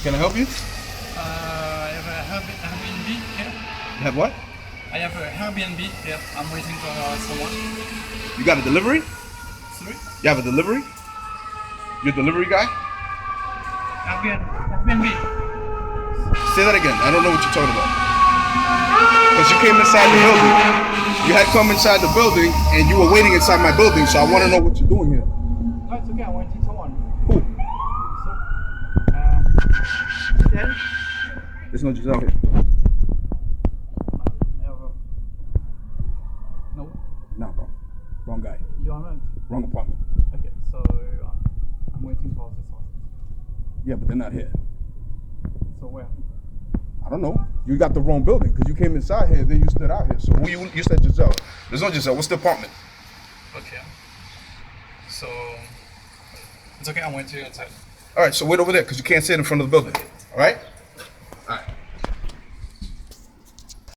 Can I help you? I have a Airbnb here. You have what? I have a Airbnb here. I'm waiting for someone. You got a delivery? Sorry? You have a delivery? You're a delivery guy? Airbnb. Say that again. I don't know what you're talking about. Because you came inside the building. You had come inside the building and you were waiting inside my building, so I want to know what you're doing here. No, it's okay. I'm waiting someone. Who? So, then, There's no Giselle here. no, No, bro. Wrong guy. you are not. Wrong apartment. Okay, so I'm waiting for this one. Yeah, but they're not here. So where? I don't know. You got the wrong building because you came inside here, then you stood out here. So who you said Giselle. There's no Giselle. What's the apartment? Okay. So it's okay. I'm waiting outside. All right, so wait over there because you can't sit in front of the building. All right?